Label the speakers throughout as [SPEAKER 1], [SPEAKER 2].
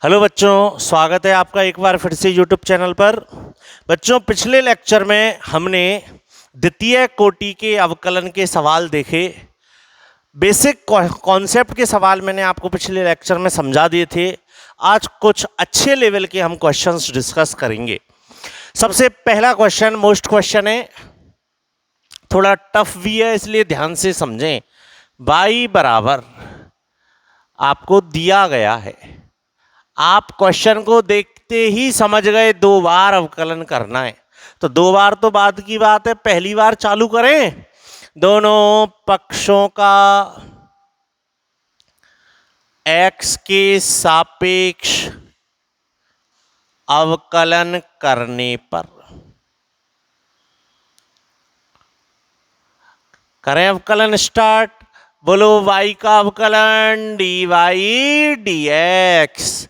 [SPEAKER 1] Hello बच्चों, स्वागत है आपका एक बार फिर से यूट्यूब चैनल पर। बच्चों, पिछले लेक्चर में हमने द्वितीय कोटि के अवकलन के सवाल देखे। बेसिक कॉन्सेप्ट के सवाल मैंने आपको पिछले लेक्चर में समझा दिए थे। आज कुछ अच्छे लेवल के हम क्वेश्चंस डिस्कस करेंगे। सबसे पहला क्वेश्चन मोस्ट क्वेश्चन है, थोड़ा टफ भी है इसलिए ध्यान से समझें। y बराबर आपको दिया गया है, आप क्वेश्चन को देखते ही समझ गए 2 बार अवकलन करना है। तो 2 बार तो बाद की बात है, पहली बार चालू करें। दोनों पक्षों का x के सापेक्ष अवकलन करने पर करें अवकलन स्टार्ट। बोलो y का अवकलन dy dx।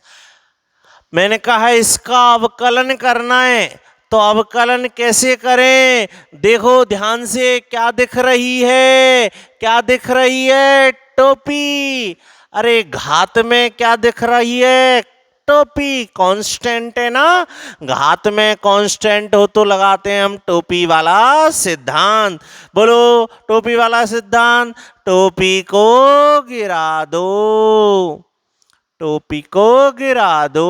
[SPEAKER 1] मैंने कहा इसका अवकलन करना है, तो अवकलन कैसे करें? देखो ध्यान से, क्या दिख रही है? क्या दिख रही है? टोपी। अरे घात में क्या दिख रही है? टोपी। कांस्टेंट है ना, घात में कांस्टेंट हो तो लगाते हैं हम टोपी वाला सिद्धांत। बोलो टोपी वाला सिद्धांत। टोपी को गिरा दो, टोपी को गिरा दो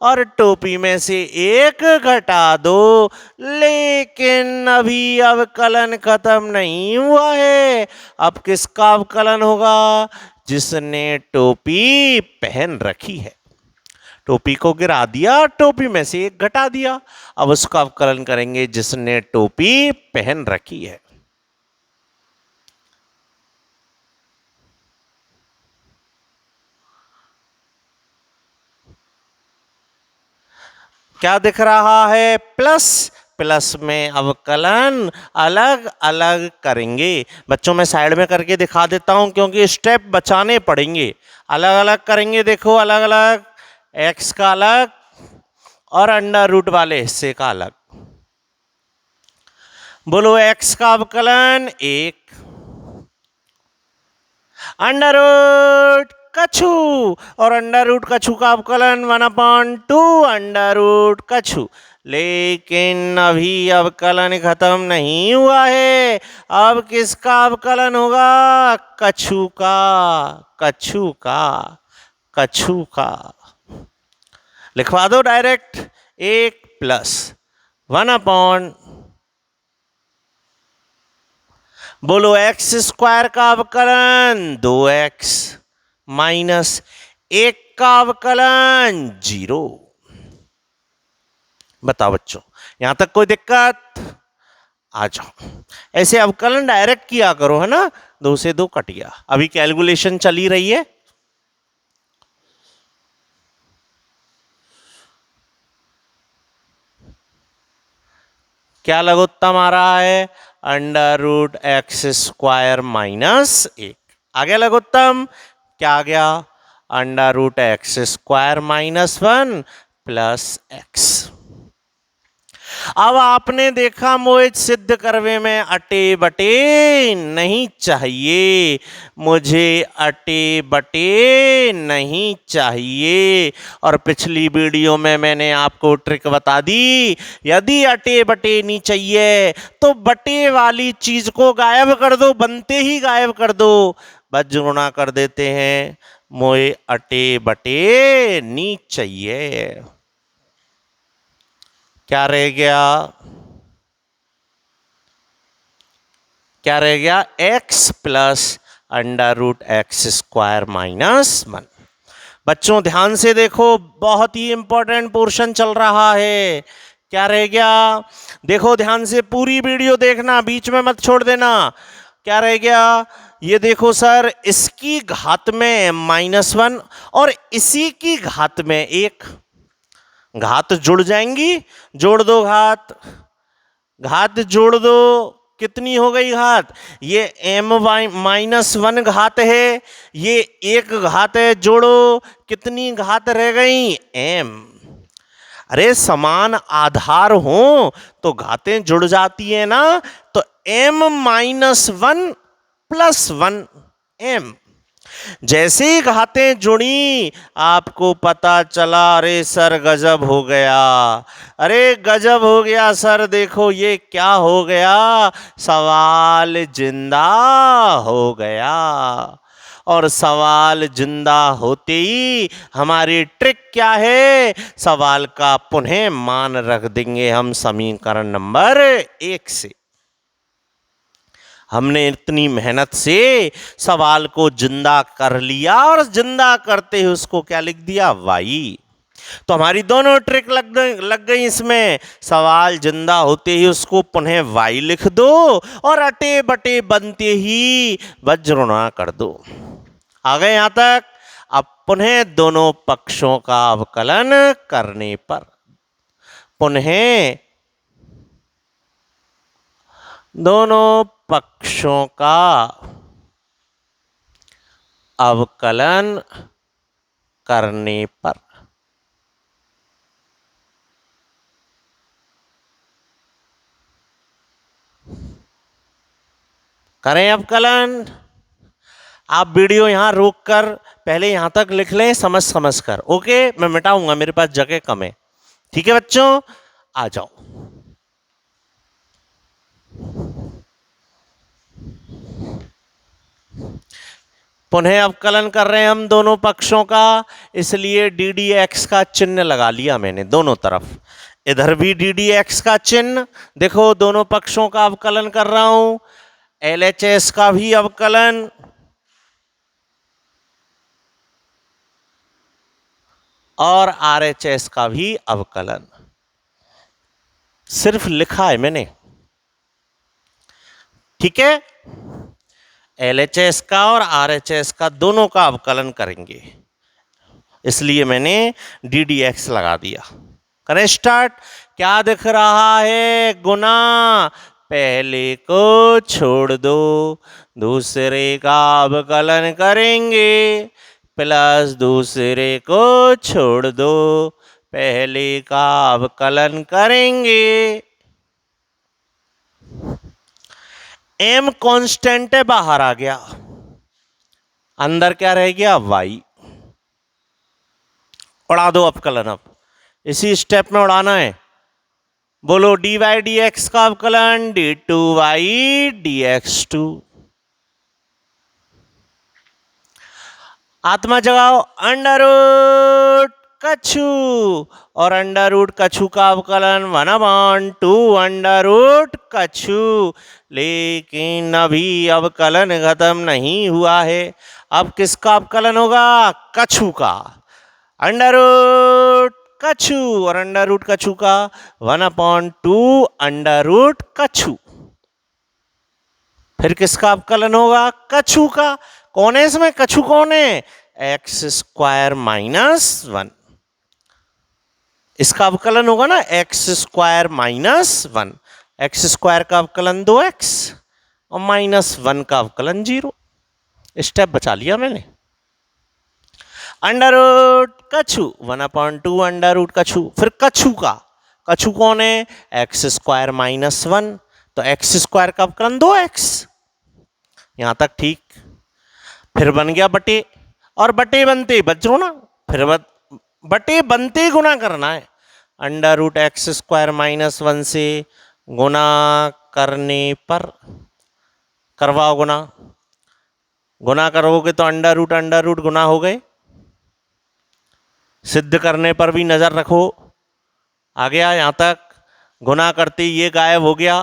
[SPEAKER 1] और टोपी में से एक घटा दो। लेकिन अभी अवकलन खत्म नहीं हुआ है। अब किसका अवकलन होगा? जिसने टोपी पहन रखी है। टोपी को गिरा दिया, टोपी में से एक घटा दिया। अब उसका अवकलन करेंगे जिसने टोपी पहन रखी है। क्या दिख रहा है? प्लस। प्लस में अवकलन अलग अलग करेंगे। बच्चों मैं साइड में करके दिखा देता हूं क्योंकि स्टेप बचाने पड़ेंगे। अलग अलग करेंगे, देखो अलग अलग। x का अलग और अंडर रूट वाले हिस्से का अलग। बोलो x का अवकलन 1, अंडर रूट कछु, और अंडर रूट कछु का अवकलन 1/2 अंडर रूट कछु। लेकिन अभी अवकलन खत्म नहीं हुआ है। अब किसका अवकलन होगा? कछु का, कछु का, कछु का। लिखवा दो डायरेक्ट। 1 + 1/, बोलो x² का अवकलन 2x माइनस 1 का अवकलन 0। बताओ बच्चों, यहां तक कोई दिक्कत? आ जाओ। ऐसे अवकलन डायरेक्ट किया करो, है ना। 2 से 2 कट गया। अभी कैलकुलेशन चली रही है। क्या लघुत्तम आ रहा है? Under root x² minus 1। आ गया लघुत्तम। क्या आ गया? Under root x² minus 1 plus x। अब आपने देखा मोहित सिद्ध करवे में अटे बटे नहीं चाहिए। मुझे अटे बटे नहीं चाहिए। और पिछली वीडियो में मैंने आपको ट्रिक बता दी, यदि अटे बटे नहीं चाहिए तो बटे वाली चीज को गायब कर दो, बनते ही गायब कर दो। बस गुणा कर देते हैं। मोए अटे बटे नहीं चाहिए। क्या रह गया? क्या रह गया? x plus under root x² minus 1। बच्चों ध्यान से देखो, बहुत ही इंपॉर्टेंट पोर्शन चल रहा है। क्या रह गया? देखो ध्यान से, पूरी वीडियो देखना, बीच में मत छोड़ देना। क्या रह गया? ये देखो सर, इसकी घात में -1 और इसी की घात में 1। घात जुड़ जाएंगी, जोड़ दो घात। घात जोड़ दो, कितनी हो गई घात? ये m-1 घात है, ये 1 घात है, जोड़ो कितनी घात रह गई? m। अरे समान आधार हो तो घातें जुड़ जाती है ना। तो m-1 + 1 m। जैसे ही घातें जुड़ी आपको पता चला, अरे सर गजब हो गया, अरे गजब हो गया सर, देखो ये क्या हो गया, सवाल जिंदा हो गया। और सवाल जिंदा होते ही हमारी ट्रिक क्या है, सवाल का पुनः मान रख देंगे हम समीकरण नंबर 1 से। हमने इतनी मेहनत से सवाल को जिंदा कर लिया और जिंदा करते ही उसको क्या लिख दिया, वाई। तो हमारी दोनों ट्रिक लग गई इसमें। सवाल जिंदा होते ही उसको पुनः वाई लिख दो और अटे बटे बनते ही वज्रगुणा कर दो। आ गए यहां तक। अब पुनः दोनों पक्षों का अवकलन करने पर, पुनः दोनों पक्षों का अवकलन करने पर, करें अवकलन। आप वीडियो यहां रोककर पहले यहां तक लिख लें समझ कर। ओके, मैं मिटाऊंगा, मेरे पास जगह कम है। ठीक है बच्चों, आ जाओ। पुनः अवकलन कर रहे हैं हम दोनों पक्षों का, इसलिए डी डी एक्स का चिन्ह लगा लिया मैंने दोनों तरफ। इधर भी डी डी एक्स का चिन्ह, देखो दोनों पक्षों का अवकलन कर रहा हूं। एल एच एस का भी अवकलन, और आर एच एस का भी अवकलन। सिर्फ लिखा है मैंने, ठीक है। एल एच एस का और आर एच एस का दोनों का अवकलन करेंगे, इसलिए मैंने डी डी एक्स लगा दिया। करें स्टार्ट। क्या दिख रहा है, गुना। पहले को छोड़ दो, दूसरे का अवकलन करेंगे, प्लस दूसरे को छोड़ दो, पहले का अवकलन करेंगे। एम कांस्टेंट है, बाहर आ गया, अंदर क्या रह गया, वाई। उड़ा दो अवकलन, अब इसी स्टेप में उड़ाना है। बोलो डी वाई डी एक्स का अवकलन, D two Y D X two. आत्मा जगाओ, अंडर रूट कछु, और अंडर रूट कछु का अवकलन 1/2 अंडर रूट कछु। लेकिन अभी अवकलन खत्म नहीं हुआ है। अब किसका अवकलन होगा, कछु का। अंडर रूट कछु और अंडर रूट कछु का 1/2 अंडर रूट कछु। फिर किसका अवकलन होगा, कछु का। कौन है इसमें, कछु कौन है, एक्स स्क्वायर माइनस 1। इसका अवकलन होगा ना x square minus 1। X square का अवकलन 2x और -1 का अवकलन 0। स्टेप बचा लिया मैंने। अंडर रूट कछु 1/2 अंडर रूट कछु। फिर कछु का, कछु कौन है, एक्स स्क्वायर माइनस 1, तो एक्स स्क्वायर का अवकलन 2x। यहां तक ठीक। फिर बन गया बटे, और बटे बनते बच्चों ना, फिर बटे बनते गुना करना है। Under root X square minus 1 से गुना करने पर, करवाओ गुना। गुना करोगे तो अंडर रूट गुना हो गए। सिद्ध करने पर भी नजर रखो। आ गया यहां तक। गुना करते ये गायब हो गया,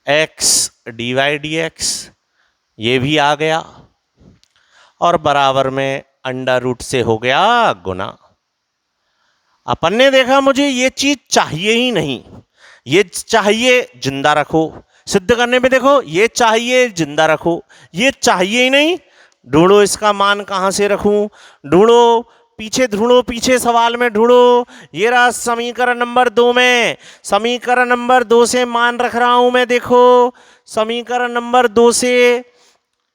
[SPEAKER 1] X D Y D X, ये भी आ गया, और बराबर में अंडर रूट से हो गया गुना। अपन ने देखा मुझे ये चीज चाहिए ही नहीं, ये चाहिए जिंदा रखो। सिद्ध करने पे देखो, ये चाहिए जिंदा रखो, ये चाहिए ही नहीं। ढूंढो इसका मान कहां से रखूं, ढूंढो पीछे सवाल में ढूंढो। ये रहा समीकरण नंबर 2 में, समीकरण नंबर 2 से मान रख रहा हूं मैं। देखो समीकरण नंबर 2 से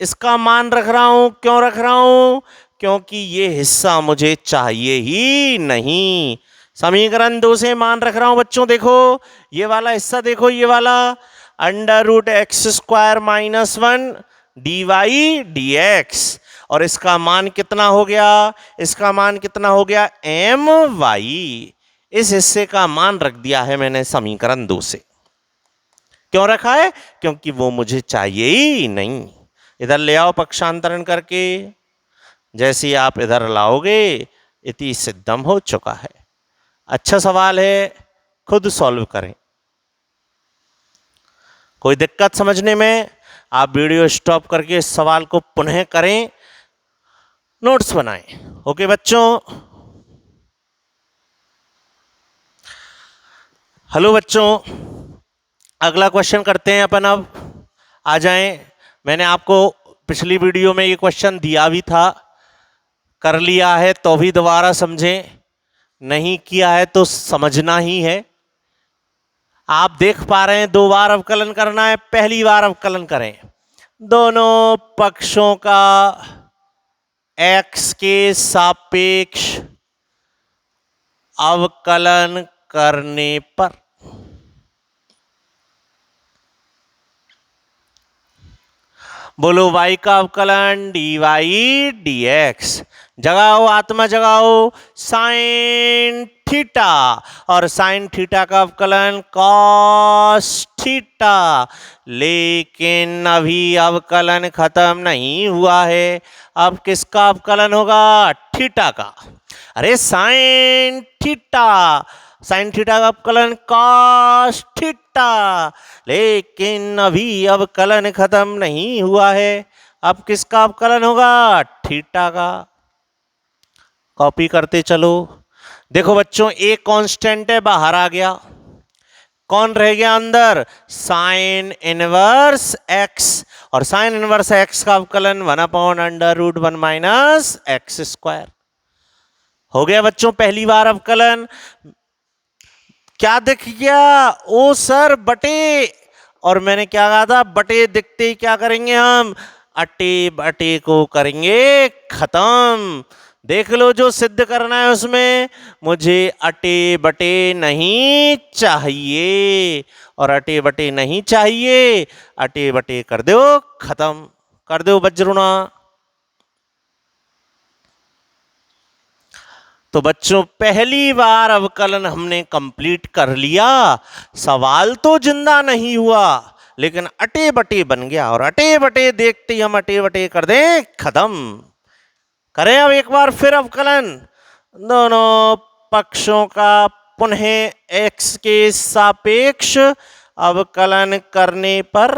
[SPEAKER 1] इसका मान रख रहा हूं। क्यों रख रहा हूं, क्योंकि ये हिस्सा मुझे चाहिए ही नहीं। समीकरण 2 से मान रख रहा हूं बच्चों। देखो ये वाला हिस्सा, देखो ये वाला under root X square minus 1 D Y D X, और इसका मान कितना हो गया, इसका मान कितना हो गया एम वाई। इस हिस्से का मान रख दिया है मैंने समीकरण 2 से। क्यों रखा है, क्योंकि वो मुझे चाहिए ही नहीं। इधर ले आओ पक्षांतरण करके, जैसे आप इधर लाओगे इति सिद्धम हो चुका है। अच्छा सवाल है, खुद सॉल्व करें। कोई दिक्कत समझने में, आप वीडियो स्टॉप करके इस सवाल को पुनः करें, नोट्स बनाएं। ओके बच्चों, हेलो बच्चों, अगला क्वेश्चन करते हैं अपन। अब आ जाएं। मैंने आपको पिछली वीडियो में ये क्वेश्चन दिया भी था, कर लिया है तो भी दोबारा समझें, नहीं किया है तो समझना ही है। आप देख पा रहे हैं 2 बार अवकलन करना है। पहली बार अवकलन करें, दोनों पक्षों का x के सापेक्ष अवकलन करने पर, बोलो y का अवकलन डी वाई डी एक्स। जगाओ आत्मा जगाओ, साइन थीटा, और साइन थीटा का अवकलन कॉस थीटा। लेकिन अभी अवकलन खत्म नहीं हुआ है। अब किसका अवकलन होगा, थीटा का। अरे साइन थीटा, साइन थीटा का अवकलन कॉस थीटा। लेकिन अभी अवकलन खत्म नहीं हुआ है। अब किसका अवकलन होगा, थीटा का। कॉपी करते चलो। देखो बच्चों, एक कांस्टेंट है, बाहर आ गया। कौन रह गया अंदर, साइन इनवर्स एक्स, और साइन इनवर्स एक्स का अवकलन 1/√1 माइनस एक्स स्क्वायर। हो गया बच्चों पहली बार अवकलन। क्या दिख गया, ओ सर बटे, और मैंने क्या कहा था, बटे दिखते ही क्या करेंगे हम, अटे बटे को करेंगे खत्म। देख लो जो सिद्ध करना है उसमें, मुझे अटे बटे नहीं चाहिए, और अटे बटे नहीं चाहिए, अटे बटे कर दो खत्म, कर दो वज्रुणा। तो बच्चों पहली बार अवकलन हमने कंप्लीट कर लिया। सवाल तो जिंदा नहीं हुआ, लेकिन अटे बटे बन गया, और अटे बटे देखते ही हम अटे बटे कर दें खत्म। करें अब एक बार फिर अवकलन, दोनों पक्षों का पुनः x के सापेक्ष अवकलन करने पर,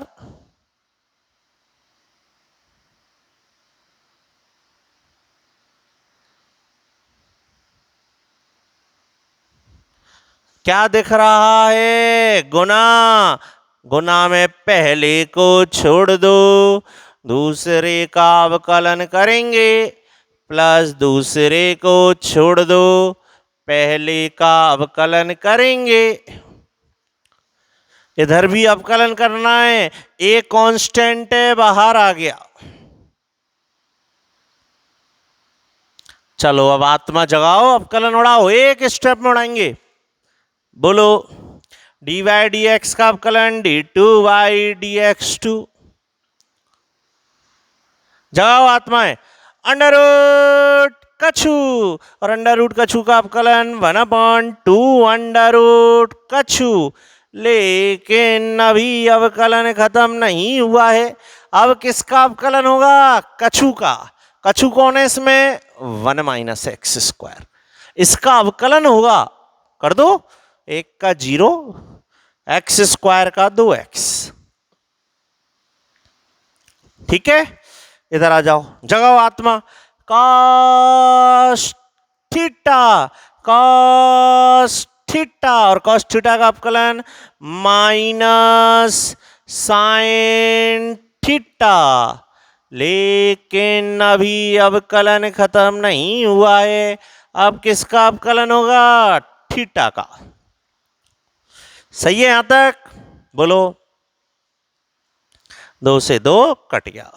[SPEAKER 1] क्या दिख रहा है, गुना। गुना में पहले को छोड़ दो, दूसरे का अवकलन करेंगे, प्लस दूसरे को छोड़ दो, पहले का अवकलन करेंगे। इधर भी अवकलन करना है, एक कांस्टेंट है, बाहर आ गया। चलो अब आत्मा जगाओ, अवकलन उड़ाओ, एक स्टेप में उड़ाएंगे। बोलो डी वाई डी एक्स का अवकलन D two Y D X two. जगाओ आत्माएं, अंडर रूट कछु, और अंडर रूट कछु का अवकलन 1/2 अंडर रूट कछु। लेकिन अभी अवकलन खत्म नहीं हुआ है। अब किसका अवकलन होगा, कछु का। कछु कौन है इसमें, 1 माइनस एक्स स्क्वायर। इसका अवकलन होगा, कर दो, 1 का 0, एक्स स्क्वायर का 2x। ठीक है, इधर आ जाओ, जगाओ आत्मा, कॉस थीटा, कॉस थीटा, और कॉस थीटा का अवकलन माइनस साइन थीटा। लेकिन अभी अवकलन खत्म नहीं हुआ है। अब किसका अवकलन होगा, थीटा का। सही है यहां तक, बोलो। 2 से 2 कट गया।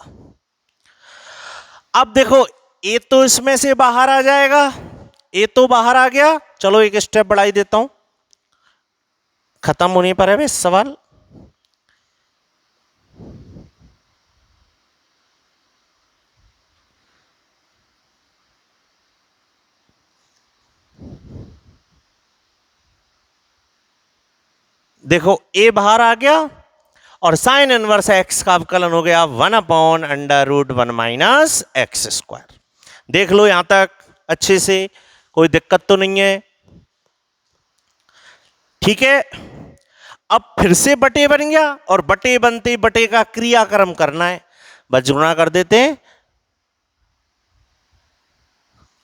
[SPEAKER 1] अब देखो ए तो इसमें से बाहर आ जाएगा, ए तो बाहर आ गया। चलो एक स्टेप बढ़ाई देता हूं, खत्म होने पर है बे सवाल। देखो ए बाहर आ गया और साइन इनवर्स एक्स का अवकलन हो गया 1/√1 माइनस एक्स स्क्वायर। देख लो यहां तक अच्छे से, कोई दिक्कत तो नहीं है? ठीक है। अब फिर से बटे बन गया और बटे बनते बटे का क्रियाक्रम करना है, बस गुणा कर देते हैं।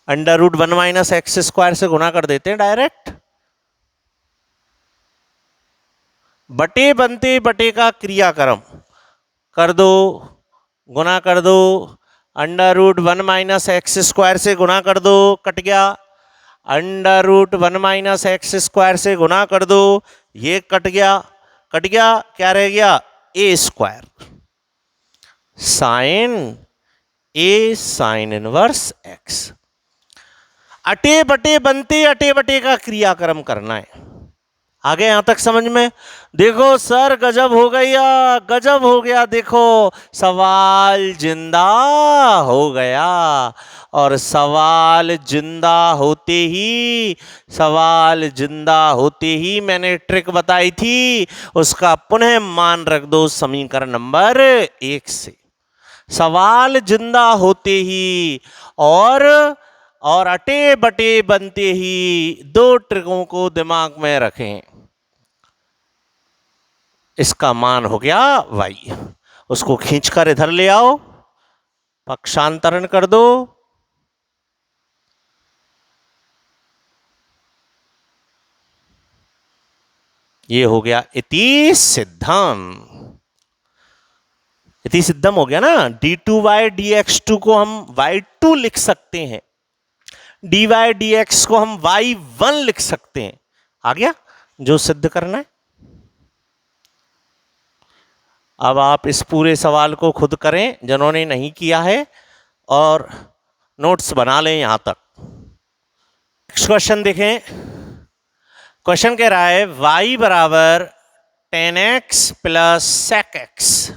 [SPEAKER 1] √1 माइनस एक्स स्क्वायर से गुणा कर देते हैं डायरेक्ट। बटे बनते बटे का क्रियाक्रम कर दो, गुणा कर दो। √1 माइनस एक्स स्क्वायर से गुणा कर दो, कट गया। √1 माइनस एक्स स्क्वायर से गुणा कर दो, ये कट गया, कट गया, क्या रह गया? ए स्क्वायर साइन ए साइन इनवर्स एक्स। अटे बटे बनते अटे बटे का क्रियाक्रम करना है। आगे यहां तक समझ में? देखो सर गजब हो गया, गजब हो गया, देखो सवाल जिंदा हो गया। और सवाल जिंदा होते ही मैंने ट्रिक बताई थी, उसका पुनः मान रख दो समीकरण नंबर 1 से। सवाल जिंदा होते ही और अटे बटे बनते ही दो ट्रिकों को दिमाग में रखें। इसका मान हो गया y, उसको खींचकर इधर ले आओ, पक्षांतरण कर दो। ये हो गया इति सिद्धम। इति सिद्धम हो गया ना। d2y dx2 को हम y2 लिख सकते हैं, dy dx को हम y1 लिख सकते हैं। आ गया जो सिद्ध करना है। अब आप इस पूरे सवाल को खुद करें जिन्होंने नहीं किया है, और नोट्स बना लें यहां तक। नेक्स्ट क्वेश्चन देखें। क्वेश्चन कह रहा है y बराबर 10x प्लस sec x।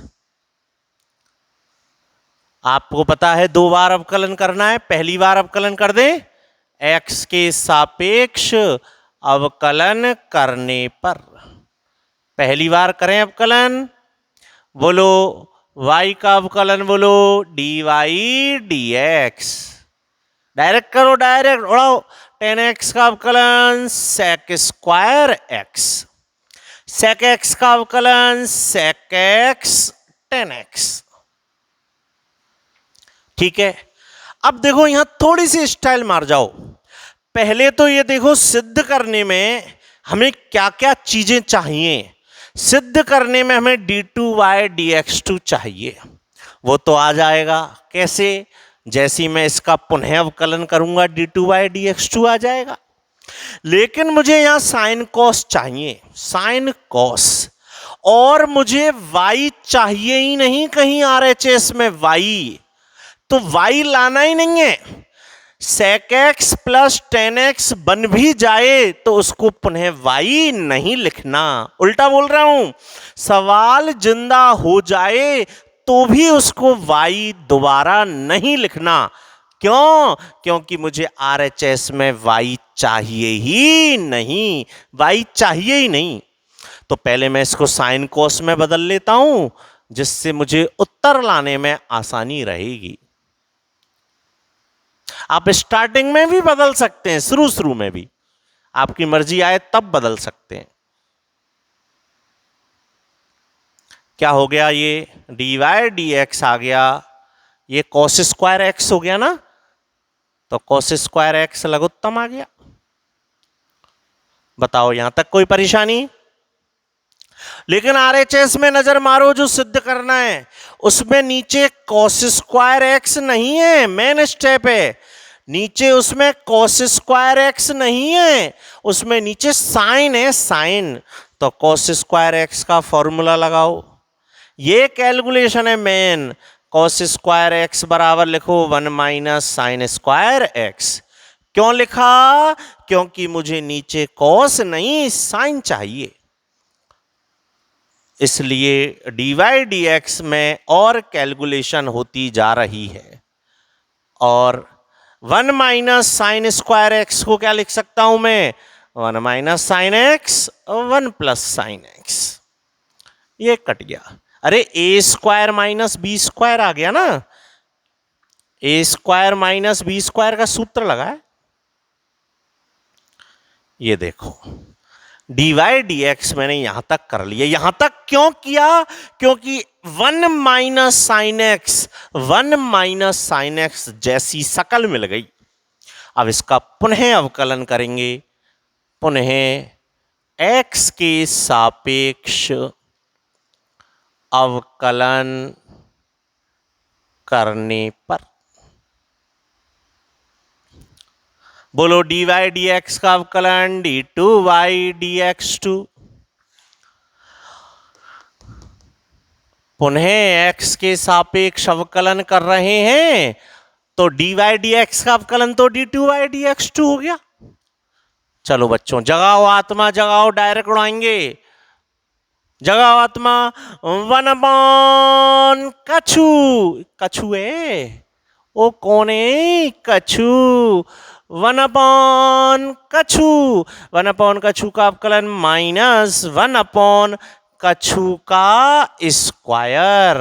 [SPEAKER 1] आपको पता है 2 बार अवकलन करना है। पहली बार अवकलन कर दें, x के सापेक्ष अवकलन करने पर। पहली बार करें अवकलन, बोलो y का अवकलन, बोलो dy dx। डायरेक्ट करो, डायरेक्ट उड़ाओ। 10x का अवकलन sec square x, sec x का अवकलन sec x 10x। ठीक है। अब देखो यहां थोड़ी सी स्टाइल मार जाओ। पहले तो ये देखो सिद्ध करने में हमें क्या क्या चीजें चाहिए। सिद्ध करने में हमें d2y dx2 चाहिए, वो तो आ जाएगा। कैसे? जैसी मैं इसका पुनः अवकलन करूंगा d2y dx2 आ जाएगा। लेकिन मुझे यहां साइन कॉस चाहिए, साइन कॉस। और मुझे y चाहिए ही नहीं कहीं RHS में y, तो y लाना ही नहीं है। sec x प्लस 10x बन भी जाए तो उसको पुनः y नहीं लिखना। उल्टा बोल रहा हूं, सवाल जिंदा हो जाए तो भी उसको y दोबारा नहीं लिखना। क्यों? क्योंकि मुझे RHS में y चाहिए ही नहीं, y चाहिए ही नहीं। तो पहले मैं इसको साइन कॉस में बदल लेता हूं, जिससे मुझे उत्तर लाने में आसानी रहेगी। आप स्टार्टिंग में भी बदल सकते हैं, शुरू में भी, आपकी मर्जी आए तब बदल सकते हैं। क्या हो गया? ये dy dx आ गया, ये cos स्क्वायर x हो गया ना, तो cos स्क्वायर x लघुत्तम आ गया। बताओ यहां तक कोई परेशानी? लेकिन RHS में नजर मारो, जो सिद्ध करना है उसमें नीचे cos स्क्वायर x नहीं है। मेन स्टेप है, नीचे उसमें cos स्क्वायर x नहीं है, उसमें नीचे साइन है, साइन। तो cos स्क्वायर x का फॉर्मूला लगाओ। ये कैलकुलेशन है मेन। cos स्क्वायर x बराबर लिखो 1 माइनस साइन स्क्वायर x। क्यों लिखा? क्योंकि मुझे नीचे cos नहीं साइन चाहिए, इसलिए dy dx में और कैलकुलेशन होती जा रही है। और 1 माइनस साइन स्क्वायर x को क्या लिख सकता हूं मैं? 1 minus sine x 1 plus sine x, ये कट गया। अरे ए स्क्वायर माइनस बी स्क्वायर आ गया ना, ए स्क्वायर माइनस बी स्क्वायर का सूत्र लगा है, ये देखो dy dx मैंने यहां तक कर लिया। यहां तक क्यों किया? क्योंकि 1 minus sine x 1 minus sine x जैसी शकल मिल गई। अब इसका पुनः अवकलन करेंगे, पुनः x के सापेक्ष अवकलन करने पर, बोलो dy dx का अवकलन d2y dx2, पुनः x के सापेक्ष अवकलन कर रहे हैं तो dy dx का अवकलन तो d2y dx2 हो गया। चलो बच्चों जगाओ आत्मा, जगाओ, डायरेक्ट उड़ाएंगे, जगाओ आत्मा। 1 अपॉन कछु, कछु है ओ कौन है? कछु। 1 अपॉन कछु, 1 अपॉन कछु का अवकलन माइनस 1 अपॉन कछु का स्क्वायर।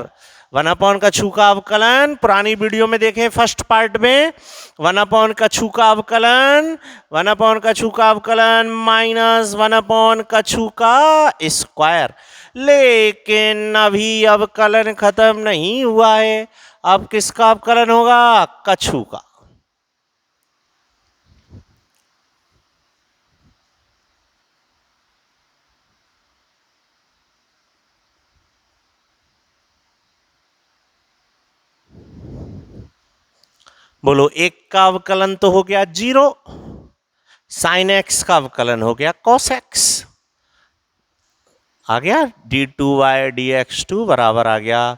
[SPEAKER 1] 1 अपॉन कछु का अवकलन पुरानी वीडियो में देखें, फर्स्ट पार्ट में 1 अपॉन कछु का अवकलन, 1 अपॉन कछु का अवकलन माइनस 1 अपॉन कछु का स्क्वायर। लेकिन अभी अवकलन खत्म नहीं हुआ है, अब किसका अवकलन होगा? कछु का। बोलो एक का अवकलन तो हो गया 0, साइन एक्स का अवकलन हो गया कॉस एक्स, आ गया d2y dx2 बराबर आ गया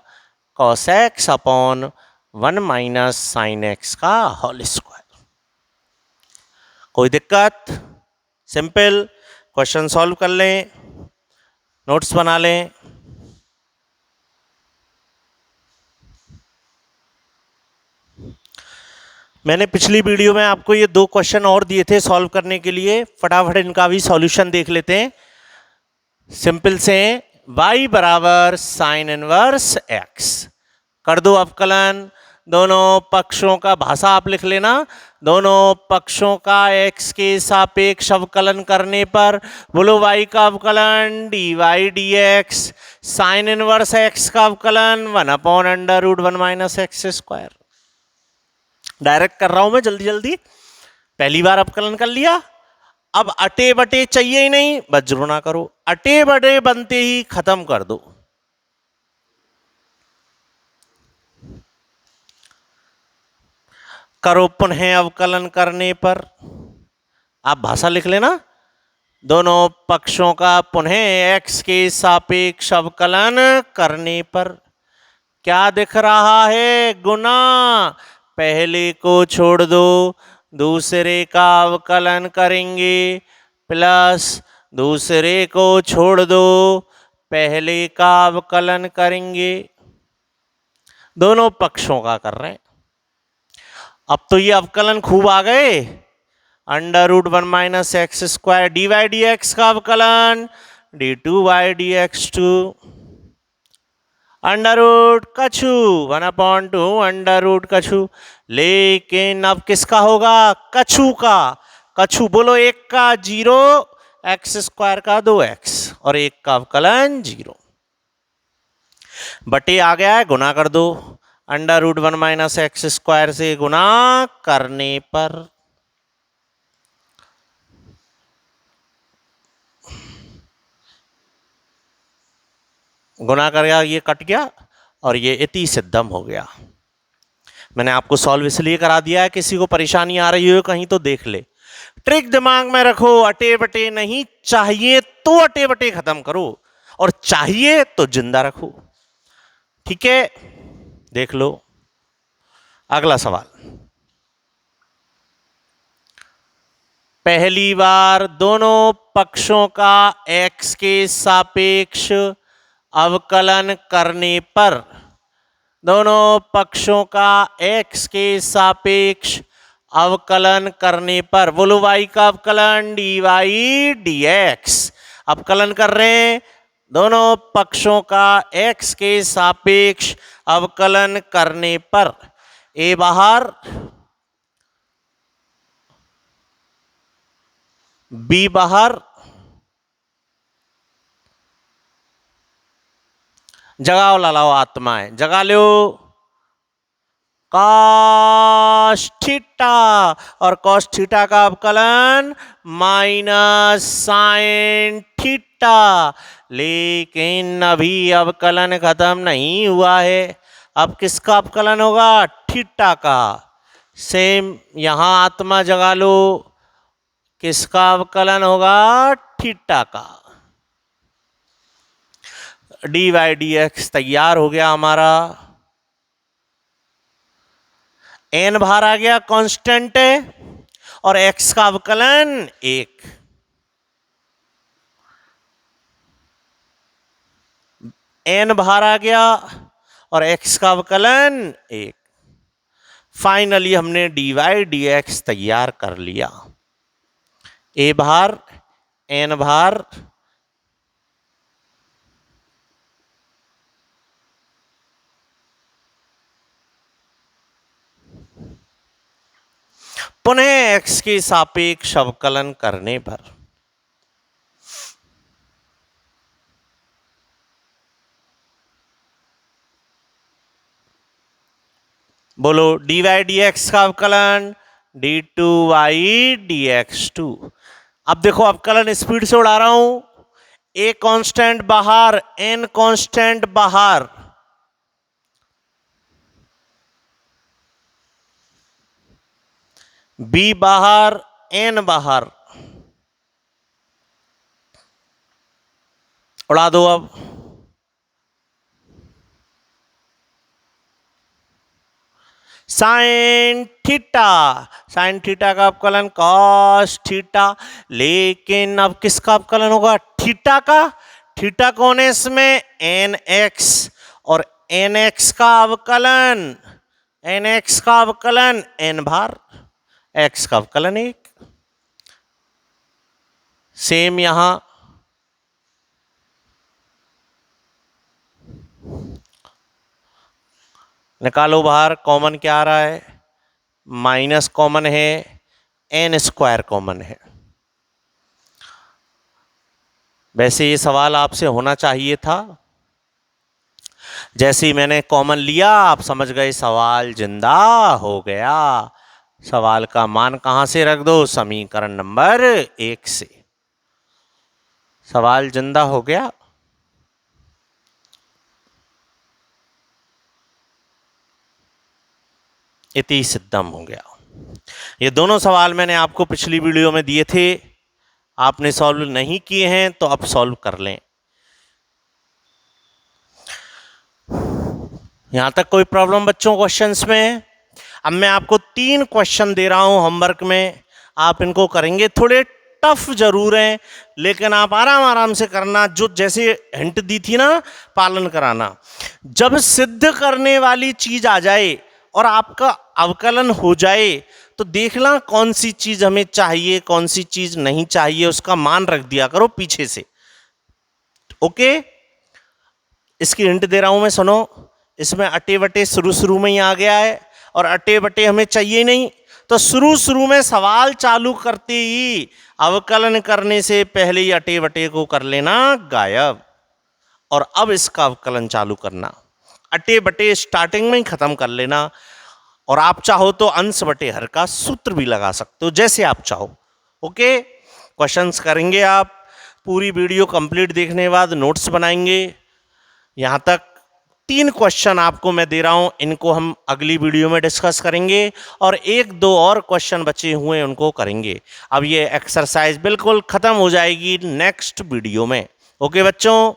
[SPEAKER 1] cos x upon 1 minus sine x का होल स्क्वायर। कोई दिक्कत? सिंपल क्वेश्चन सॉल्व कर लें, नोट्स बना लें। मैंने पिछली वीडियो में आपको ये 2 क्वेश्चन और दिए थे सॉल्व करने के लिए, फटाफट इनका भी सॉल्यूशन देख लेते हैं। सिंपल से y बराबर साइन इनवर्स x, कर दो अवकलन, दोनों पक्षों का भाषा आप लिख लेना, दोनों पक्षों का x के सापेक्ष अवकलन करने पर, बोलो y का अवकलन dy dx, sine inverse x का अवकलन 1 upon under root 1 minus X square. Direct कर रहा हूं मैं, जल्दी जल्दी, पहली बार अवकलन कर लिया। अब अटे बटे चाहिए ही नहीं, बस जरूर ना करो, अटे बटे बनते ही खत्म कर दो। करो पुनः अवकलन करने पर, आप भाषा लिख लेना, दोनों पक्षों का पुनः x के सापेक्ष अवकलन करने पर क्या दिख रहा है? गुना। पहले को छोड़ दो, दूसरे का अवकलन करेंगे, प्लस दूसरे को छोड़ दो, पहले का अवकलन करेंगे, दोनों पक्षों का कर रहे हैं। अब तो ये अवकलन खूब आ गए, under root 1 minus X square dy dx का अवकलन d2y dx2 अंडर रूट कछु 1 अपॉन 2 अंडर रूट कछु। लेकिन अब किसका होगा? कछु का। कछु बोलो एक का 0, एक्स स्क्वायर का 2x और एक का अवकलन 0, बटे आ गया है, गुना कर दो, under root 1 minus X square से गुना करने पर गुना कर गया, ये कट गया और ये इति सिद्धम हो गया। मैंने आपको सॉल्व इसलिए करा दिया है, किसी को परेशानी आ रही हो कहीं तो देख ले। ट्रिक दिमाग में रखो, अटे बटे नहीं, चाहिए तो अटे बटे खत्म करो और चाहिए तो जिंदा रखो। ठीक है, देख लो अगला सवाल। पहली बार दोनों पक्षों का x के सापेक्ष अवकलन करने पर, दोनों पक्षों का x के सापेक्ष अवकलन करने पर, बोलो y का अवकलन dy dx। अवकलन कर रहे हैं, दोनों पक्षों का x के सापेक्ष अवकलन करने पर a बाहर b बाहर, जगाओ लालाओ आत्माएं, जगा लो। कॉस थीटा, और कॉस थीटा का अवकलन माइनस साइन थीटा। लेकिन अभी अवकलन खत्म नहीं हुआ है, अब किसका अवकलन होगा? थीटा का। सेम यहां आत्मा जगा लो, किसका अवकलन होगा? थीटा का। dy dx तैयार हो गया हमारा। n बाहर आ गया, कांस्टेंट है, और x का अवकलन 1। n बाहर आ गया और x का अवकलन 1। फाइनली हमने dy dx तैयार कर लिया। a बाहर, n बाहर, पुनः x के सापेक्ष अवकलन करने पर बोलो dy dx का अवकलन d2y dx2। अब देखो अवकलन स्पीड से उड़ा रहा हूं, a कांस्टेंट बाहर, n कांस्टेंट बाहर, b बाहर, n बाहर, उड़ा दो। अब साइन थीटा, साइन थीटा का अवकलन कॉस थीटा। लेकिन अब किसका अवकलन होगा? थीटा का। थीटा कौन है इसमें? nx, और nx का अवकलन, nx का अवकलन n बार, x का अवकलन 1। सेम यहां निकालो बाहर, कॉमन क्या आ रहा है? माइनस कॉमन है, n स्क्वायर कॉमन है। वैसे ये सवाल आपसे होना चाहिए था, जैसे ही मैंने कॉमन लिया आप समझ गए सवाल जिंदा हो गया। सवाल का मान कहां से रख दो? समीकरण नंबर 1 से। सवाल जिंदा हो गया। इति सिद्धम हो गया। ये दोनों सवाल मैंने आपको पिछली वीडियो में दिए थे, आपने सॉल्व नहीं किए हैं तो अब सॉल्व कर लें। यहां तक कोई प्रॉब्लम बच्चों क्वेश्चंस में? अब मैं आपको 3 क्वेश्चन दे रहा हूं होमवर्क में, आप इनको करेंगे। थोड़े टफ जरूर हैं, लेकिन आप आराम आराम से करना। जो जैसे हिंट दी थी ना, पालन कराना। जब सिद्ध करने वाली चीज आ जाए और आपका अवकलन हो जाए तो देखना कौन सी चीज हमें चाहिए, कौन सी चीज नहीं चाहिए, उसका मान रख दिया करो पीछे से। ओके, इसकी हिंट दे रहा हूं मैं, सुनो। इसमें अटे बटे शुरू में ही आ गया है, और अटे बटे हमें चाहिए नहीं, तो शुरू में सवाल चालू करते ही अवकलन करने से पहले ही अटे बटे को कर लेना गायब, और अब इसका अवकलन चालू करना। अटे बटे स्टार्टिंग में ही खत्म कर लेना, और आप चाहो तो अंश बटे हर का सूत्र भी लगा सकते हो, जैसे आप चाहो। ओके, क्वेश्चंस करेंगे आप। पूरी वीडियो कंप्लीट देखने के बाद नोट्स बनाएंगे। यहां तक 3 क्वेश्चन आपको मैं दे रहा हूं, इनको हम अगली वीडियो में डिस्कस करेंगे, और 1-2 और क्वेश्चन बचे हुए हैं उनको करेंगे। अब ये एक्सरसाइज बिल्कुल खत्म हो जाएगी नेक्स्ट वीडियो में। ओके बच्चों।